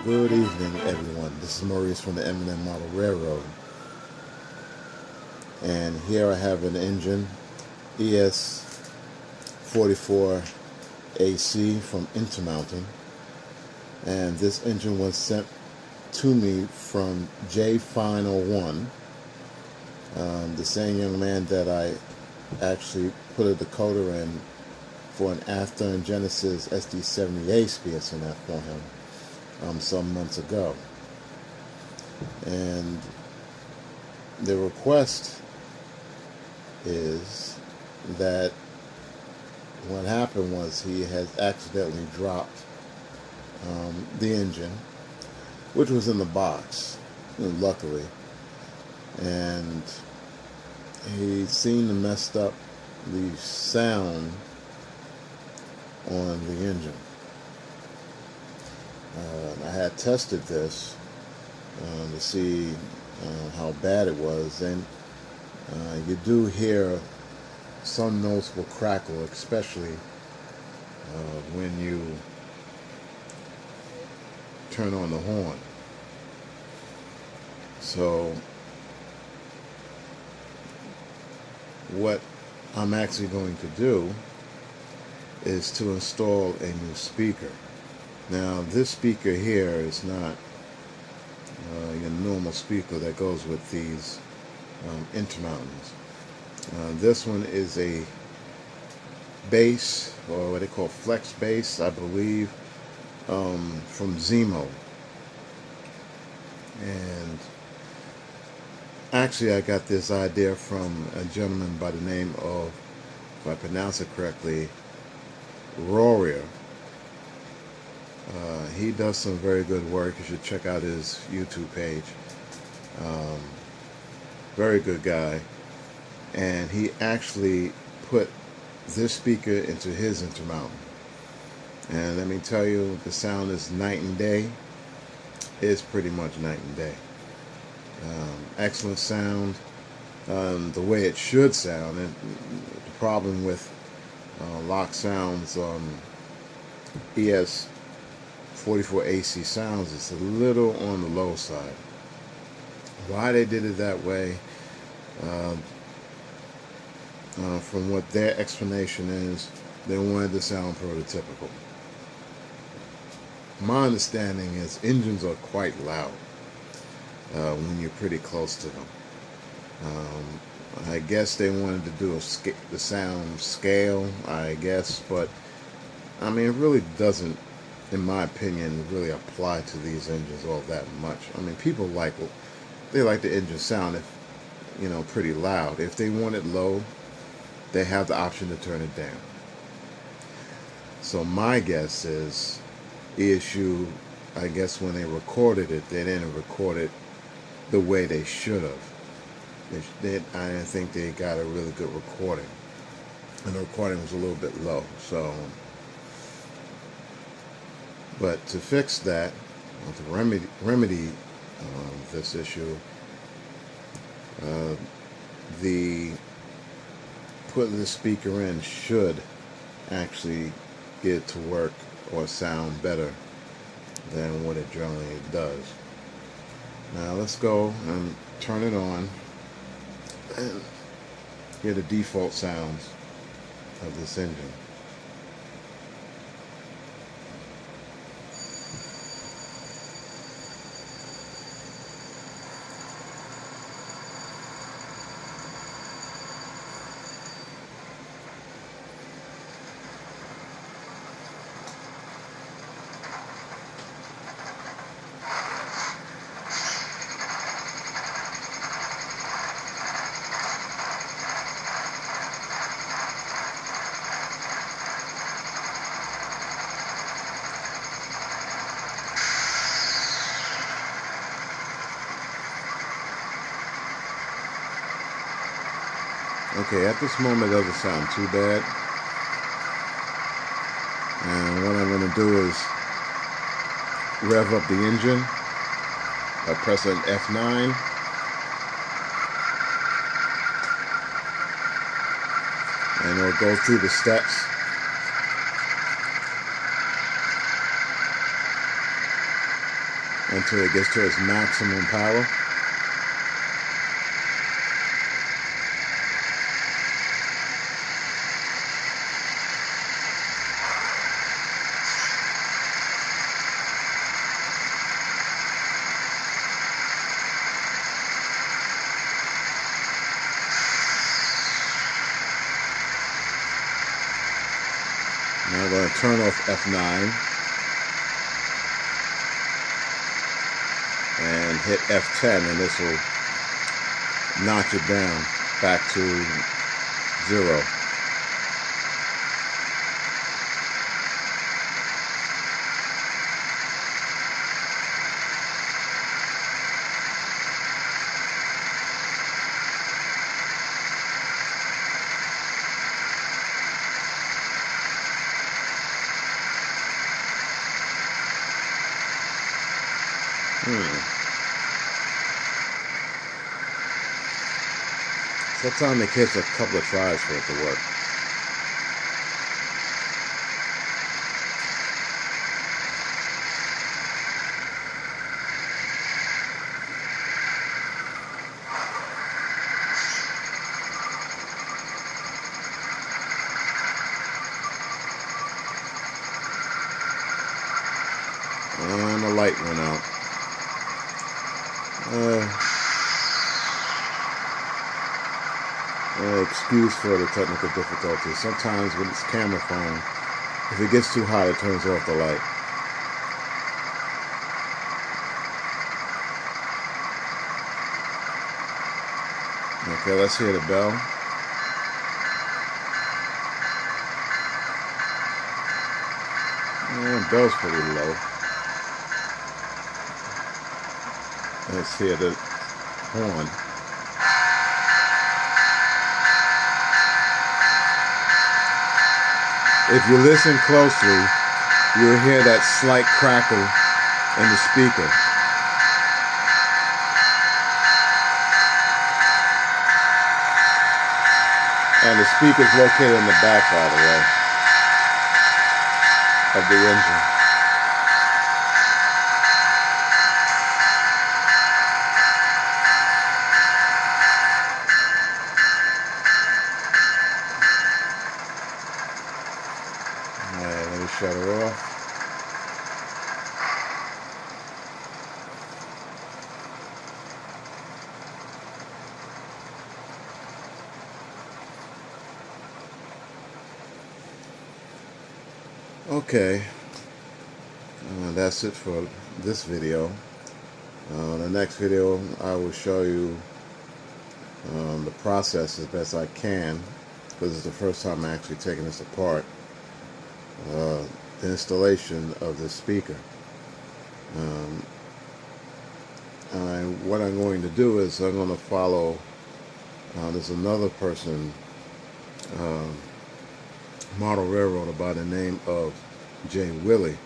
Good evening, everyone. This is Maurice from the M&M Model Railroad. And here I have an engine, ES44AC from Intermountain. And this engine was sent to me from J.1, the same young man that I actually put a decoder in for an After Genesis SD70A SPSNF for him some months ago. And the request is that what happened was he had accidentally dropped the engine, which was in the box, luckily, and he seen the messed up the sound on the engine. I had tested this to see how bad it was, and you do hear some noticeable crackle, especially when you turn on the horn. So what I'm actually going to do is to install a new speaker. Now this speaker here is not your normal speaker that goes with these Intermountains. This one is a bass, or what they call flex bass, I believe, from Zemo. And actually I got this idea from a gentleman by the name of, if I pronounce it correctly, Roria. He does some very good work. You should check out his YouTube page. Very good guy. And he actually put this speaker into his Intermountain. And let me tell you, the sound is night and day. It's pretty much night and day. Excellent sound. The way it should sound. And the problem with lock sounds on ES44AC sounds is a little on the low side. Why they did it that way, from what their explanation is, they wanted to sound prototypical. My understanding is engines are quite loud when you're pretty close to them. I guess they wanted to do the sound scale, I guess, but I mean, it really doesn't, in my opinion, really apply to these engines all that much. I mean, people like the engine sound, if pretty loud. If they want it low, they have the option to turn it down. So my guess is ESU, I guess when they recorded it, they didn't record it the way they should have. I didn't think they got a really good recording, and the recording was a little bit low. So, but to fix that, to remedy this issue, putting the speaker in should actually get it to work or sound better than what it generally does. Now let's go and turn it on and hear the default sounds of this engine. Okay, at this moment it doesn't sound too bad. And what I'm going to do is rev up the engine by pressing F9. And it'll go through the steps. until it gets to its maximum power. Now I'm going to turn off F9 and hit F10, and this will notch it down back to 0. Sometimes it takes a couple of tries for it to work. And the light went out. Excuse for the technical difficulties. Sometimes with this camera phone, if it gets too hot, it turns off the light. Okay, let's hear the bell. The bell's pretty low. Let's hear the horn. If you listen closely, you'll hear that slight crackle in the speaker. And the speaker's located in the back, by the way, of the engine. Alright, let me shut it off. Okay, that's it for this video. The next video I will show you the process as best I can, because it's the first time I'm actually taking this apart. The installation of the speaker. And what I'm going to do is I'm going to follow, there's another person, model railroader by the name of Jay Willie.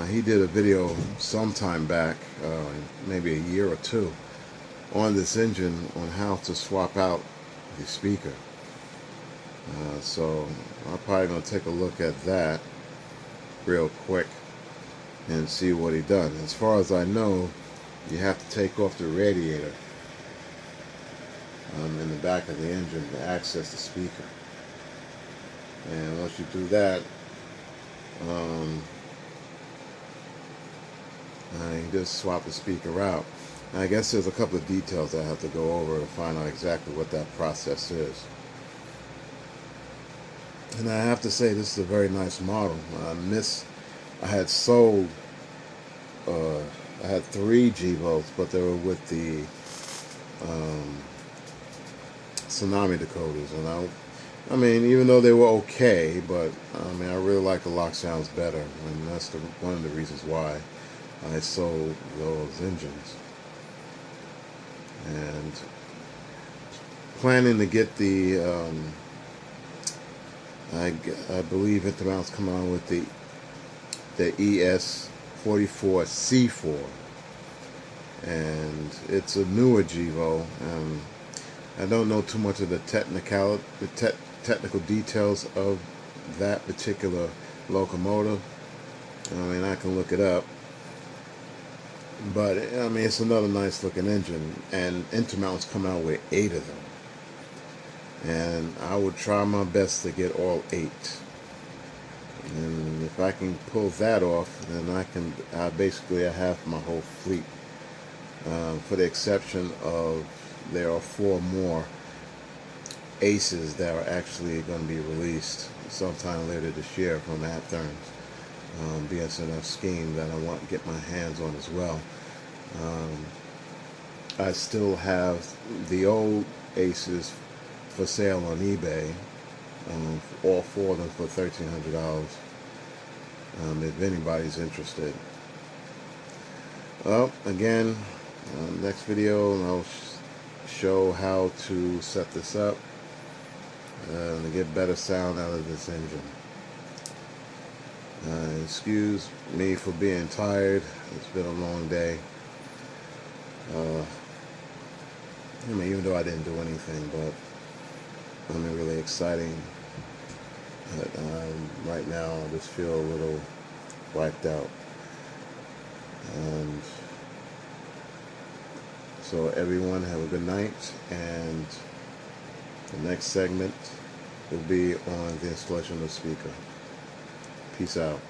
He did a video sometime back, maybe a year or two, on this engine on how to swap out the speaker. So I'm probably going to take a look at that real quick and see what he done. As far as I know, you have to take off the radiator in the back of the engine to access the speaker. And once you do that, you just swap the speaker out. I guess there's a couple of details I have to go over to find out exactly what that process is. And I have to say, this is a very nice model. I had sold, I had 3 G-Volts, but they were with the Tsunami decoders. And I mean, even though they were okay, but I mean, I really like the lock sounds better. And that's one of the reasons why I sold those engines. And planning to get the I believe Intermountain's coming on with the ES44AC, and it's a newer G-Vol. I don't know too much of the technical details of that particular locomotive. I mean, I can look it up, But I mean, it's another nice looking engine, and Intermountain's come out with 8 of them, and I would try my best to get all 8. And if I can pull that off, then I basically have my whole fleet. For the exception of, there are 4 more Aces that are actually going to be released sometime later this year from Athearn's BSNF scheme that I want to get my hands on as well. I still have the old Aces for sale on eBay, all 4 of them for $1,300, if anybody's interested. Well, again, next video I'll show how to set this up to get better sound out of this engine. Excuse me for being tired. It's been a long day. I mean, even though I didn't do anything, but I mean, really exciting. But right now, I just feel a little wiped out. And so everyone have a good night, and the next segment will be on the installation of the speaker. Peace out.